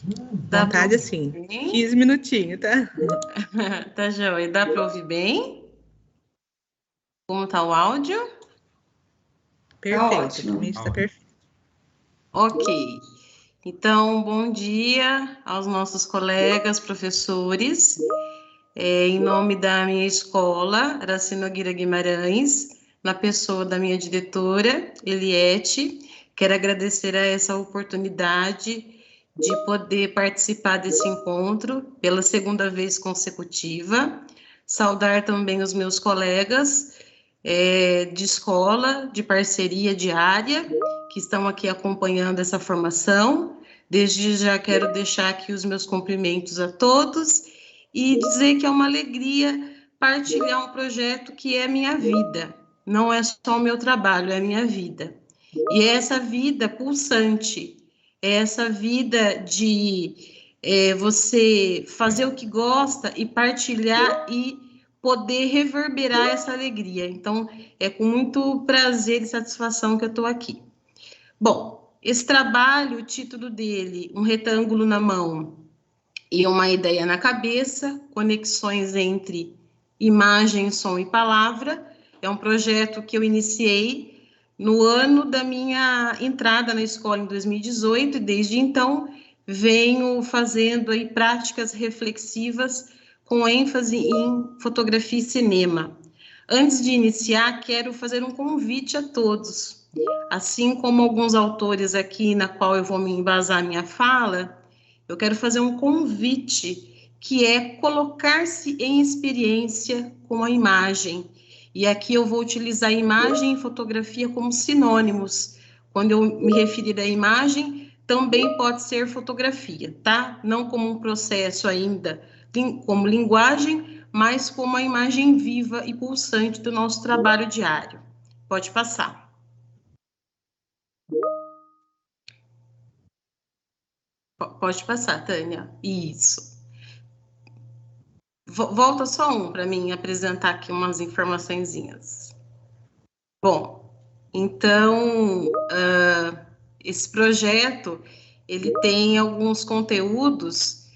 Dá pra Vontade ouvir assim, bem? 15 minutinhos, tá? Tá joia. Dá para ouvir bem? Como tá o áudio? Tá Perfeito, para mim ótimo. está perfeito. Ok. Então, bom dia aos nossos colegas, professores. Em nome da minha escola, Araci Nogueira Guimarães, na pessoa da minha diretora, Eliette, quero agradecer a essa oportunidade de poder participar desse encontro pela segunda vez consecutiva. Saudar também os meus colegas de escola, de parceria diária, que estão aqui acompanhando essa formação. Desde já quero deixar aqui os meus cumprimentos a todos e dizer que é uma alegria partilhar um projeto que é minha vida. Não é só o meu trabalho, é a minha vida. E é essa vida pulsante, é essa vida de você fazer o que gosta e partilhar e poder reverberar essa alegria. Então, é com muito prazer e satisfação que eu estou aqui. Bom, esse trabalho, o título dele, Um Retângulo na Mão e uma Ideia na Cabeça, conexões entre imagem, som e palavra, é um projeto que eu iniciei no ano da minha entrada na escola em 2018 e desde então venho fazendo aí práticas reflexivas com ênfase em fotografia e cinema. Antes de iniciar, quero fazer um convite a todos. Assim como alguns autores aqui, na qual eu vou me embasar minha fala, eu quero fazer um convite, que é colocar-se em experiência com a imagem. E aqui eu vou utilizar imagem e fotografia como sinônimos. Quando eu me referir à imagem, também pode ser fotografia, tá? Não como um processo ainda, como linguagem, mas como a imagem viva e pulsante do nosso trabalho diário. Pode passar. Pode passar, Tânia. Isso. Volta só um para mim apresentar aqui umas informaçõezinhas. Bom, então, esse projeto, ele tem alguns conteúdos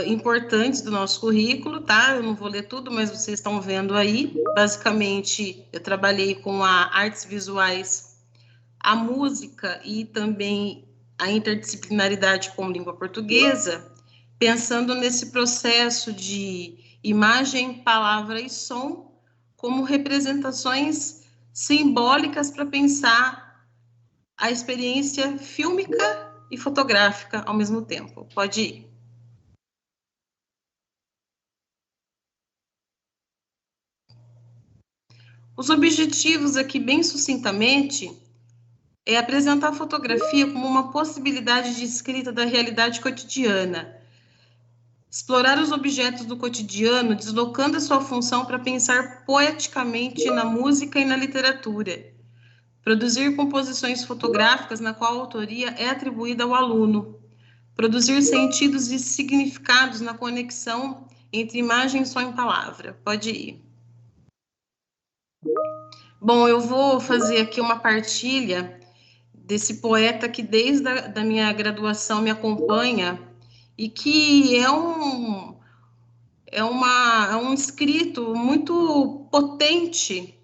importantes do nosso currículo, tá? Eu não vou ler tudo, mas vocês estão vendo aí. Basicamente, eu trabalhei com a artes visuais, a música e também a interdisciplinaridade com língua portuguesa, pensando nesse processo de imagem, palavra e som como representações simbólicas para pensar a experiência fílmica e fotográfica ao mesmo tempo. Pode ir. Os objetivos aqui, bem sucintamente, é apresentar a fotografia como uma possibilidade de escrita da realidade cotidiana, explorar os objetos do cotidiano, deslocando a sua função para pensar poeticamente na música e na literatura. Produzir composições fotográficas na qual a autoria é atribuída ao aluno. Produzir sentidos e significados na conexão entre imagem, som e palavra. Pode ir. Bom, eu vou fazer aqui uma partilha desse poeta que desde a minha graduação me acompanha e que é um escrito muito potente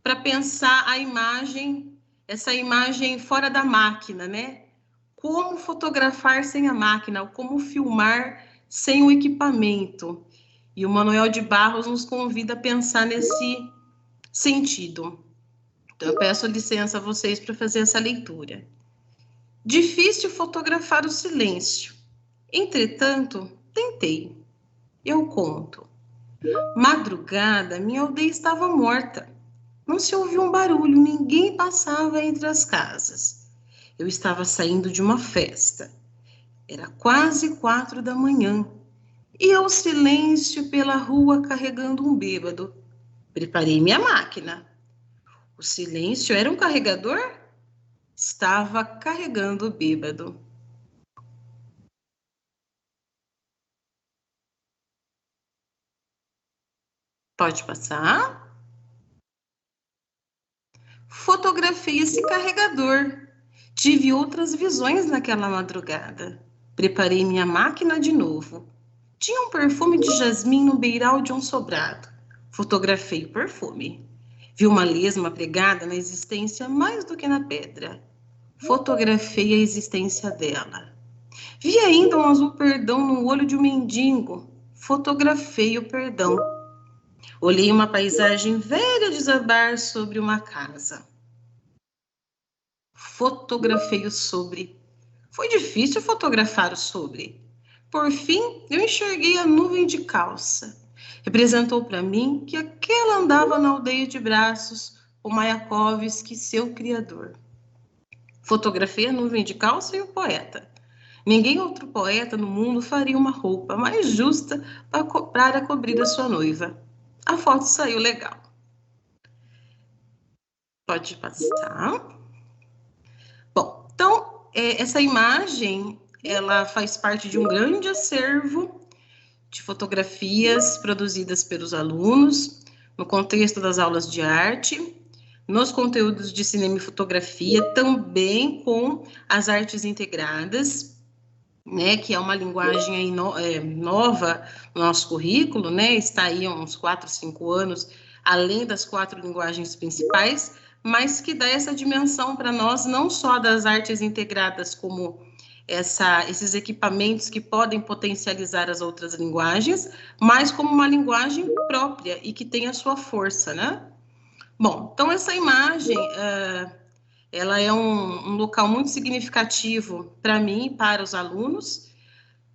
para pensar a imagem, essa imagem fora da máquina, né? Como fotografar sem a máquina, como filmar sem o equipamento. E o Manuel de Barros nos convida a pensar nesse sentido. Então, eu peço licença a vocês para fazer essa leitura. Difícil fotografar o silêncio. Entretanto, tentei. Eu conto. Madrugada, minha aldeia estava morta. Não se ouvia um barulho, ninguém passava entre as casas. Eu estava saindo de uma festa. Era quase 4 da manhã. E ao silêncio pela rua carregando um bêbado. Preparei minha máquina. O silêncio era um carregador? Estava carregando o bêbado. Pode passar? Fotografei esse carregador. Tive outras visões naquela madrugada. Preparei minha máquina de novo. Tinha um perfume de jasmim no beiral de um sobrado. Fotografei o perfume. Vi uma lesma pregada na existência mais do que na pedra. Fotografei a existência dela. Vi ainda um azul perdão no olho de um mendigo. Fotografei o perdão. Olhei uma paisagem velha desabar sobre uma casa. Fotografei o sobre. Foi difícil fotografar o sobre. Por fim, eu enxerguei a nuvem de calça. Representou para mim que aquela andava na aldeia de braços, o Mayakovsky, seu criador. Fotografei a nuvem de calça e o poeta. Ninguém outro poeta no mundo faria uma roupa mais justa para cobrir a sua noiva. A foto saiu legal. Pode passar. Bom, então, essa imagem, ela faz parte de um grande acervo de fotografias produzidas pelos alunos, no contexto das aulas de arte, nos conteúdos de cinema e fotografia, também com as artes integradas, né, que é uma linguagem aí nova no nosso currículo, né, está aí há uns 4, 5 anos, além das 4 linguagens principais, mas que dá essa dimensão para nós, não só das artes integradas como esses equipamentos que podem potencializar as outras linguagens, mas como uma linguagem própria e que tem a sua força, né? Bom, então essa imagem, ela é um local muito significativo para mim e para os alunos,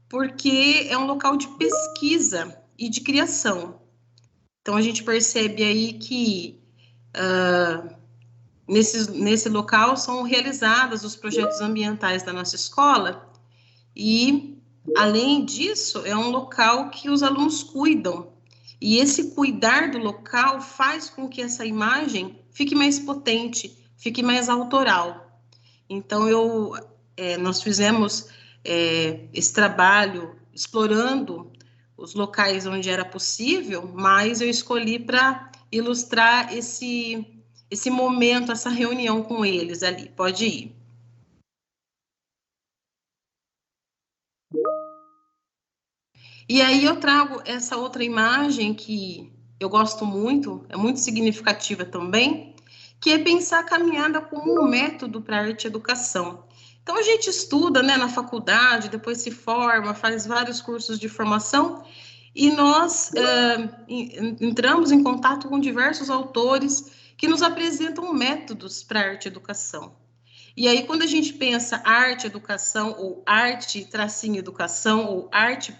porque é um local de pesquisa e de criação. Então a gente percebe aí que nesse local são realizados os projetos ambientais da nossa escola e, além disso, é um local que os alunos cuidam. E esse cuidar do local faz com que essa imagem fique mais potente, fique mais autoral. Então, nós fizemos esse trabalho explorando os locais onde era possível, mas eu escolhi para ilustrar esse momento, essa reunião com eles ali. Pode ir. E aí eu trago essa outra imagem que eu gosto muito, é muito significativa também, que é pensar a caminhada como um método para a arte e educação. Então a gente estuda, né, na faculdade, depois se forma, faz vários cursos de formação, e nós entramos em contato com diversos autores que nos apresentam métodos para a arte e educação. E aí, quando a gente pensa arte, educação, ou arte, tracinho, educação, ou arte,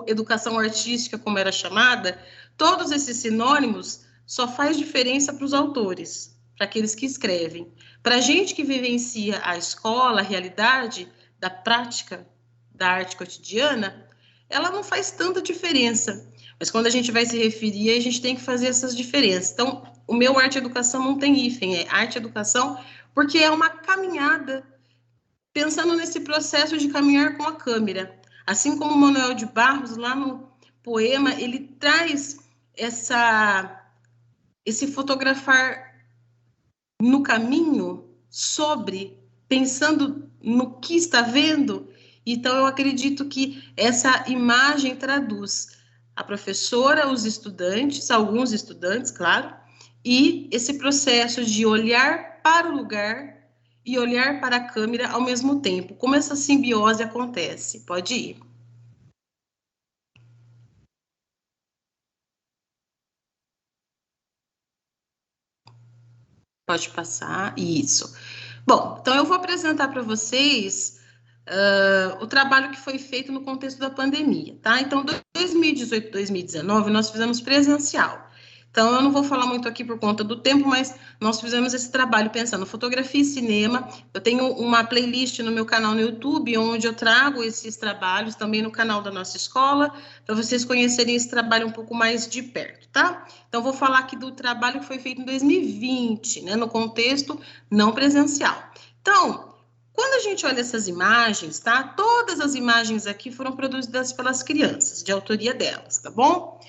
educação artística, como era chamada, todos esses sinônimos só faz diferença para os autores, para aqueles que escrevem. Para a gente que vivencia a escola, a realidade da prática da arte cotidiana, ela não faz tanta diferença. Mas quando a gente vai se referir, a gente tem que fazer essas diferenças. Então, o meu arte e educação não tem hífen, é arte e educação, porque é uma caminhada, pensando nesse processo de caminhar com a câmera. Assim como o Manuel de Barros, lá no poema, ele traz esse fotografar no caminho, pensando no que está vendo. Então, eu acredito que essa imagem traduz a professora, os estudantes, alguns estudantes, claro, e esse processo de olhar para o lugar e olhar para a câmera ao mesmo tempo. Como essa simbiose acontece? Pode ir. Pode passar. Isso. Bom, então eu vou apresentar para vocês o trabalho que foi feito no contexto da pandemia, tá? Então, 2018, 2019, nós fizemos presencial. Então, eu não vou falar muito aqui por conta do tempo, mas nós fizemos esse trabalho pensando fotografia e cinema. Eu tenho uma playlist no meu canal no YouTube, onde eu trago esses trabalhos, também no canal da nossa escola, para vocês conhecerem esse trabalho um pouco mais de perto, tá? Então, vou falar aqui do trabalho que foi feito em 2020, né, no contexto não presencial. Então, quando a gente olha essas imagens, tá? Todas as imagens aqui foram produzidas pelas crianças, de autoria delas, tá bom?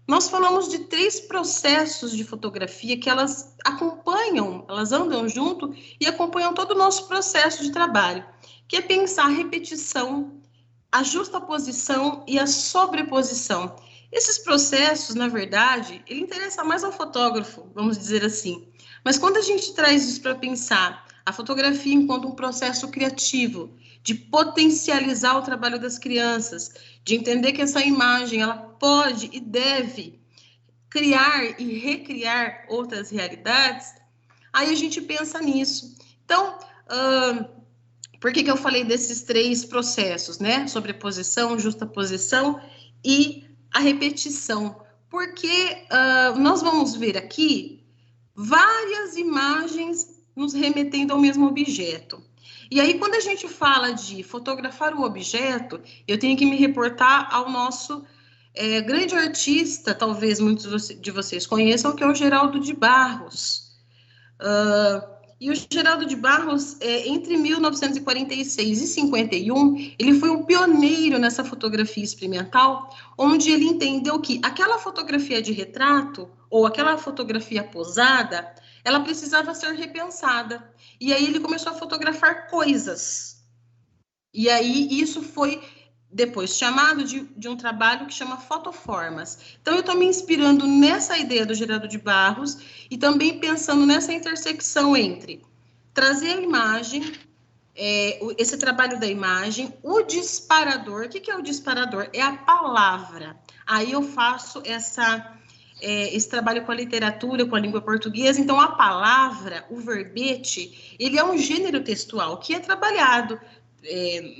Nós falamos de 3 processos de fotografia que elas acompanham, elas andam junto e acompanham todo o nosso processo de trabalho. que é pensar a repetição, a justaposição e a sobreposição. Esses processos, na verdade, ele interessa mais ao fotógrafo, vamos dizer assim. Mas quando a gente traz isso para pensar a fotografia enquanto um processo criativo, de potencializar o trabalho das crianças, de entender que essa imagem ela pode e deve criar e recriar outras realidades, aí a gente pensa nisso. Então, por que eu falei desses 3 processos, né? Sobreposição, justaposição e a repetição. Porque nós vamos ver aqui várias imagens nos remetendo ao mesmo objeto. E aí, quando a gente fala de fotografar o objeto, eu tenho que me reportar ao nosso grande artista, talvez muitos de vocês conheçam, que é o Geraldo de Barros. E o Geraldo de Barros, entre 1946 e 51, ele foi um pioneiro nessa fotografia experimental, onde ele entendeu que aquela fotografia de retrato, ou aquela fotografia posada, ela precisava ser repensada. E aí ele começou a fotografar coisas. E aí isso foi depois chamado de um trabalho que chama fotoformas. Então, eu estou me inspirando nessa ideia do Geraldo de Barros e também pensando nessa intersecção entre trazer a imagem, esse trabalho da imagem, o disparador. O que é o disparador? É a palavra. Aí eu faço esse trabalho com a literatura, com a língua portuguesa. Então, a palavra, o verbete, ele é um gênero textual que é trabalhado,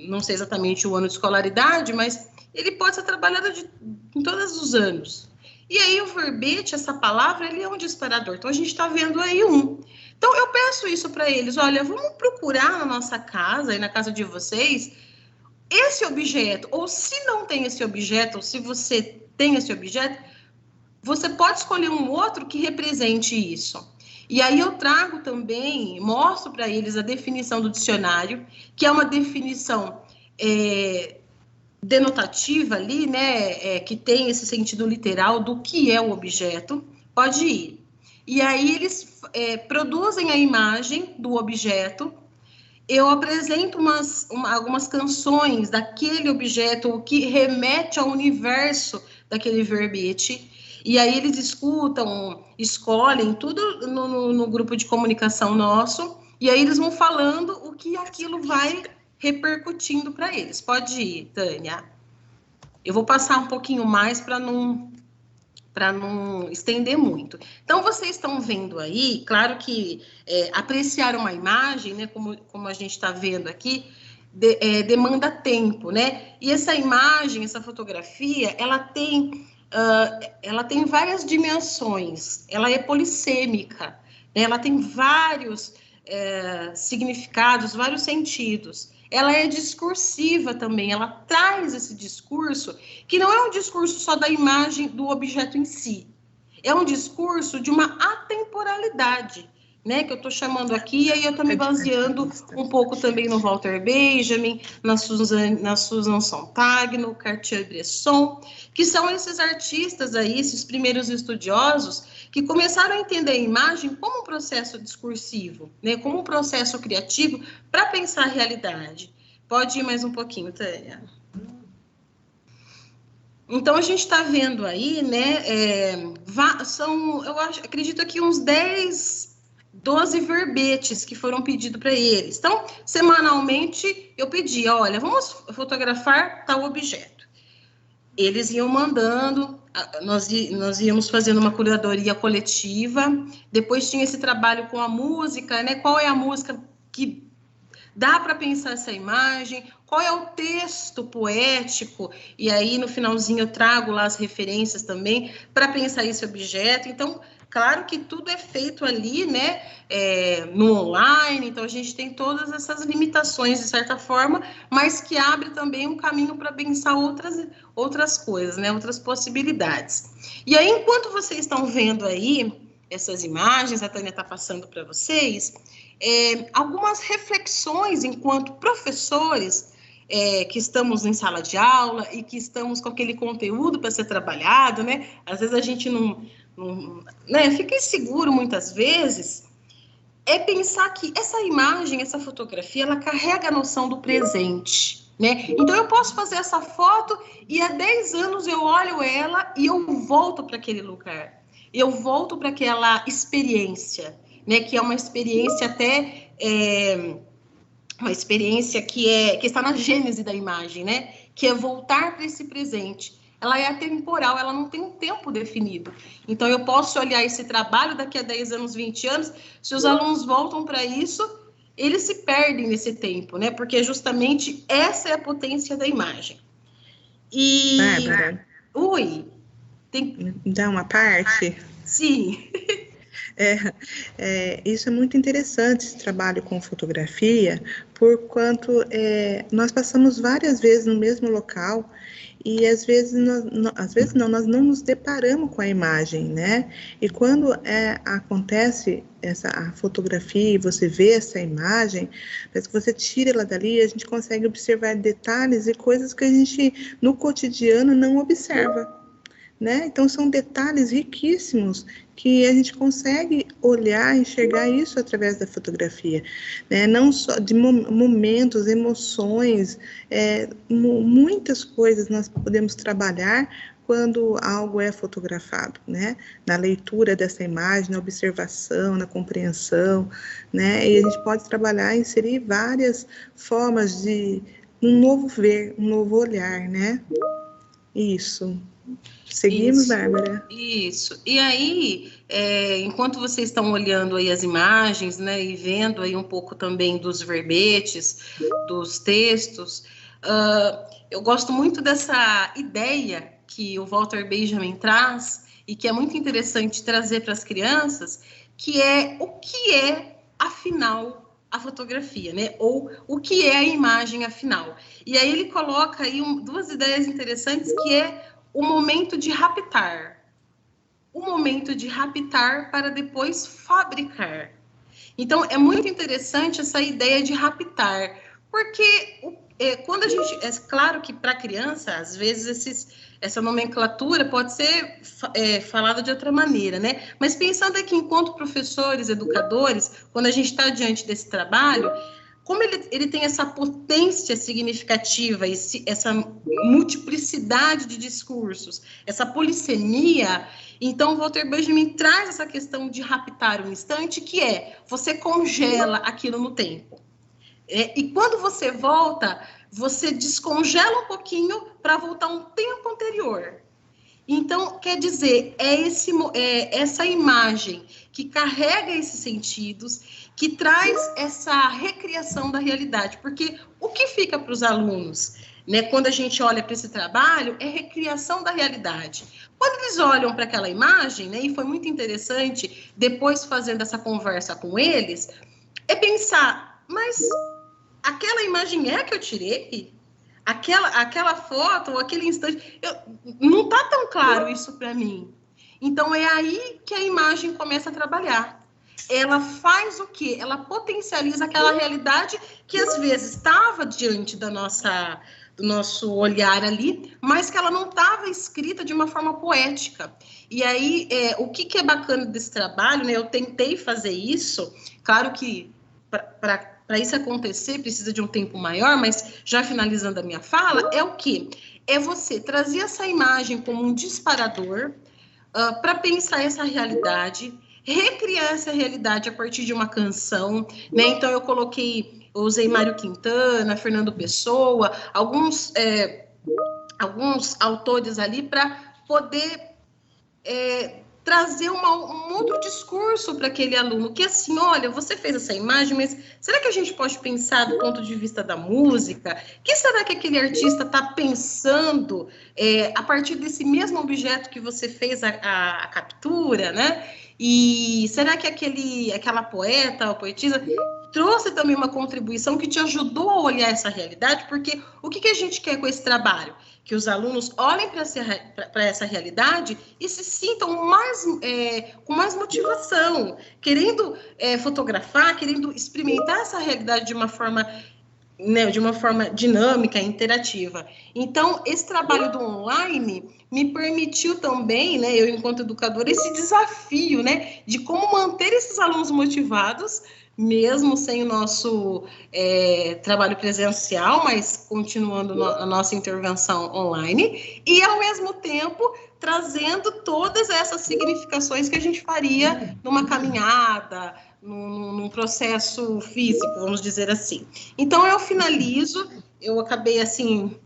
não sei exatamente o ano de escolaridade, mas ele pode ser trabalhado em todos os anos. E aí, o verbete, essa palavra, ele é um disparador. Então, a gente está vendo aí um. Então, eu peço isso para eles. Olha, vamos procurar na nossa casa e na casa de vocês esse objeto. Ou se não tem esse objeto, ou se você tem esse objeto, você pode escolher um outro que represente isso. E aí eu trago também, mostro para eles a definição do dicionário, que é uma definição denotativa ali, né, que tem esse sentido literal do que é o objeto. Pode ir. E aí eles produzem a imagem do objeto. Eu apresento algumas canções daquele objeto, o que remete ao universo daquele verbete. E aí eles escutam, escolhem tudo no grupo de comunicação nosso, e aí eles vão falando o que aquilo vai repercutindo para eles. Pode ir, Tânia. Eu vou passar um pouquinho mais para não estender muito. Então, vocês estão vendo aí, claro que apreciar uma imagem, né, como a gente está vendo aqui, demanda tempo, né? E essa imagem, essa fotografia, ela tem várias dimensões, ela é polissêmica, né? Ela tem vários significados, vários sentidos. Ela é discursiva também, ela traz esse discurso, que não é um discurso só da imagem do objeto em si, é um discurso de uma atemporalidade, né, que eu estou chamando aqui, e aí eu estou me baseando um pouco também no Walter Benjamin, na Susan Sontag, no Cartier-Bresson, que são esses artistas aí, esses primeiros estudiosos, que começaram a entender a imagem como um processo discursivo, né, como um processo criativo para pensar a realidade. Pode ir mais um pouquinho, Tânia. Então, a gente está vendo aí, né, acredito aqui uns 12 verbetes que foram pedidos para eles. Então, semanalmente, eu pedi, olha, vamos fotografar tal objeto. Eles iam mandando, nós íamos fazendo uma curadoria coletiva, depois tinha esse trabalho com a música, né? Qual é a música que dá para pensar essa imagem, qual é o texto poético, e aí no finalzinho eu trago lá as referências também para pensar esse objeto. Então, claro que tudo é feito ali, né, no online, então a gente tem todas essas limitações, de certa forma, mas que abre também um caminho para pensar outras coisas, né, outras possibilidades. E aí, enquanto vocês estão vendo aí essas imagens, a Tânia está passando para vocês, algumas reflexões enquanto professores que estamos em sala de aula e que estamos com aquele conteúdo para ser trabalhado, né? Às vezes a gente não fica inseguro muitas vezes, é pensar que essa imagem, essa fotografia, ela carrega a noção do presente, né? Então, eu posso fazer essa foto e há 10 anos eu olho ela e eu volto para aquele lugar. Eu volto para aquela experiência, né? Que é uma experiência até... uma experiência que está na gênese da imagem, né? Que é voltar para esse presente. Ela é atemporal, ela não tem um tempo definido. Então, eu posso olhar esse trabalho daqui a 10 anos, 20 anos, se os alunos voltam para isso, eles se perdem nesse tempo, né? Porque justamente essa é a potência da imagem. E... Bárbara, Oi, dá uma parte? Sim. Isso é muito interessante, esse trabalho com fotografia, porquanto nós passamos várias vezes no mesmo local e às vezes nós não nos deparamos com a imagem, né? E quando acontece a fotografia e você vê essa imagem, parece que você tira ela dali, a gente consegue observar detalhes e coisas que a gente no cotidiano não observa. Né? Então, são detalhes riquíssimos que a gente consegue olhar, enxergar isso através da fotografia, né? Não só de momentos, emoções, muitas coisas nós podemos trabalhar quando algo é fotografado, né? Na leitura dessa imagem, na observação, na compreensão, né? E a gente pode trabalhar, inserir várias formas de um novo ver, um novo olhar, né? Isso. Seguimos, Bárbara? Isso. E aí, enquanto vocês estão olhando aí as imagens, né, e vendo aí um pouco também dos verbetes, dos textos, eu gosto muito dessa ideia que o Walter Benjamin traz e que é muito interessante trazer para as crianças, que é o que é, afinal, a fotografia, né? Ou o que é a imagem, afinal. E aí ele coloca aí duas ideias interessantes, que é o momento de raptar. O momento de raptar para depois fabricar. Então, é muito interessante essa ideia de raptar, porque quando a gente... É claro que para criança, às vezes, essa nomenclatura pode ser falada de outra maneira, né? Mas pensando aqui, enquanto professores, educadores, quando a gente está diante desse trabalho, como ele tem essa potência significativa, essa multiplicidade de discursos, essa polissemia, então o Walter Benjamin traz essa questão de raptar um instante, que você congela aquilo no tempo. E quando você volta, você descongela um pouquinho para voltar a um tempo anterior. Então, quer dizer, essa imagem que carrega esses sentidos, que traz essa recriação da realidade. Porque o que fica para os alunos, né, quando a gente olha para esse trabalho, é recriação da realidade. Quando eles olham para aquela imagem, né, e foi muito interessante, depois fazendo essa conversa com eles, é pensar, mas aquela imagem é a que eu tirei? Aquela foto, ou aquele instante, não está tão claro isso para mim. Então, é aí que a imagem começa a trabalhar. Ela faz o quê? Ela potencializa aquela realidade que, às vezes, estava diante do nosso olhar ali, mas que ela não estava escrita de uma forma poética. E aí, o que é bacana desse trabalho, né? Eu tentei fazer isso, claro que para isso acontecer, precisa de um tempo maior, mas já finalizando a minha fala, é o quê? É você trazer essa imagem como um disparador para pensar essa realidade, recriar essa realidade a partir de uma canção, né? Então, eu usei Mário Quintana, Fernando Pessoa, alguns autores ali para poder trazer um outro discurso para aquele aluno, que assim, olha, você fez essa imagem, mas será que a gente pode pensar do ponto de vista da música? O que será que aquele artista está pensando a partir desse mesmo objeto que você fez a captura, né? E será que aquela poeta ou poetisa trouxe também uma contribuição que te ajudou a olhar essa realidade? Porque o que a gente quer com esse trabalho? Que os alunos olhem para essa realidade e se sintam com mais motivação, querendo fotografar, querendo experimentar essa realidade de uma forma né, de uma forma dinâmica, interativa. Então, esse trabalho do online me permitiu também, né, eu enquanto educadora, esse desafio, né, de como manter esses alunos motivados, mesmo sem o nosso trabalho presencial, mas continuando a nossa intervenção online, e ao mesmo tempo trazendo todas essas significações que a gente faria numa caminhada, num processo físico, vamos dizer assim. Então, eu finalizo, eu acabei, assim,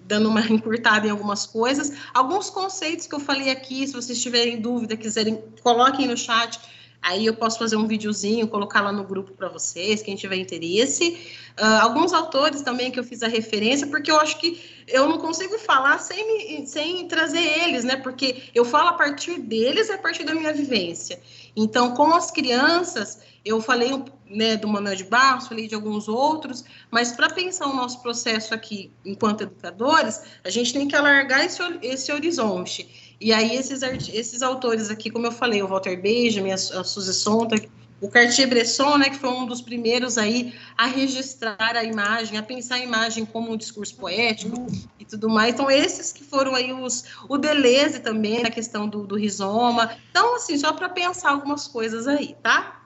dando uma encurtada em algumas coisas. Alguns conceitos que eu falei aqui, se vocês tiverem dúvida, quiserem, coloquem no chat, aí eu posso fazer um videozinho, colocar lá no grupo para vocês, quem tiver interesse. Alguns autores também que eu fiz a referência, porque eu acho que eu não consigo falar sem trazer eles, né? Porque eu falo a partir deles, a partir da minha vivência. Então, com as crianças, eu falei, né, do Manuel de Barros, falei de alguns outros, mas para pensar o nosso processo aqui, enquanto educadores, a gente tem que alargar esse horizonte. E aí, esses autores aqui, como eu falei, o Walter Benjamin, a Suzy Sontag, o Cartier-Bresson, né, que foi um dos primeiros aí a registrar a imagem, a pensar a imagem como um discurso poético e tudo mais. Então, esses que foram aí o Deleuze também, na questão do rizoma. Então, assim, só para pensar algumas coisas aí, tá?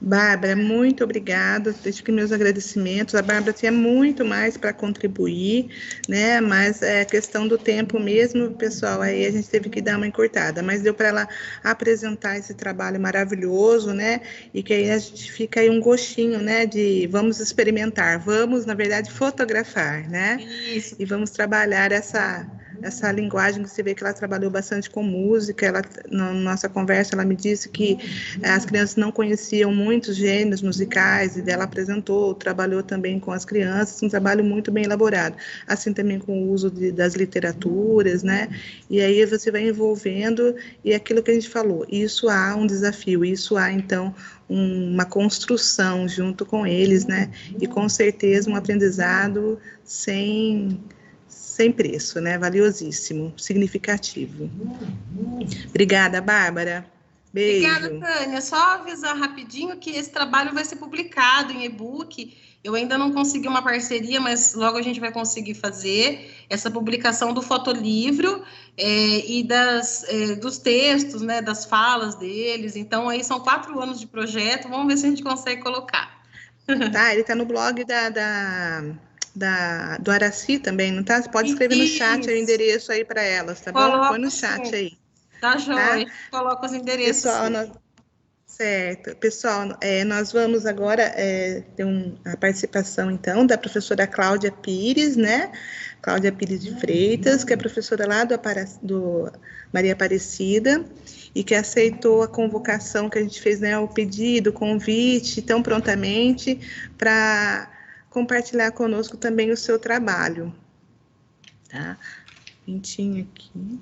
Bárbara, muito obrigada, deixo aqui meus agradecimentos. A Bárbara tinha muito mais para contribuir, né? Mas é questão do tempo mesmo, pessoal, aí a gente teve que dar uma encurtada, mas deu para ela apresentar esse trabalho maravilhoso, né? E que aí a gente fica aí um gostinho, né? De vamos experimentar, vamos, na verdade, fotografar, né? Isso. E vamos trabalhar essa linguagem que você vê que ela trabalhou bastante com música. Ela, na nossa conversa, ela me disse que as crianças não conheciam muitos gêneros musicais, e ela apresentou, trabalhou também com as crianças, um trabalho muito bem elaborado, assim também com o uso das literaturas, né? E aí você vai envolvendo, e aquilo que a gente falou, isso há um desafio, isso há, então, uma construção junto com eles, né? E com certeza um aprendizado sem preço, né? Valiosíssimo, significativo. Obrigada, Bárbara. Beijo. Obrigada, Tânia. Só avisar rapidinho que esse trabalho vai ser publicado em e-book. Eu ainda não consegui uma parceria, mas logo a gente vai conseguir fazer essa publicação do fotolivro e dos textos, né, das falas deles. Então, aí são 4 anos de projeto. Vamos ver se a gente consegue colocar. Tá, ele está no blog do Araci também, não tá? Você pode escrever no chat o endereço aí para elas, tá bom? Põe no chat aí. Tá joia, tá? Coloca os endereços. Pessoal, certo. Pessoal, nós vamos agora ter a participação, então, da professora Cláudia Pires, né? Cláudia Pires de Freitas, que é professora lá do Maria Aparecida, e que aceitou a convocação que a gente fez, né? O pedido, o convite, tão prontamente, para compartilhar conosco também o seu trabalho. Tá? Pintinho aqui.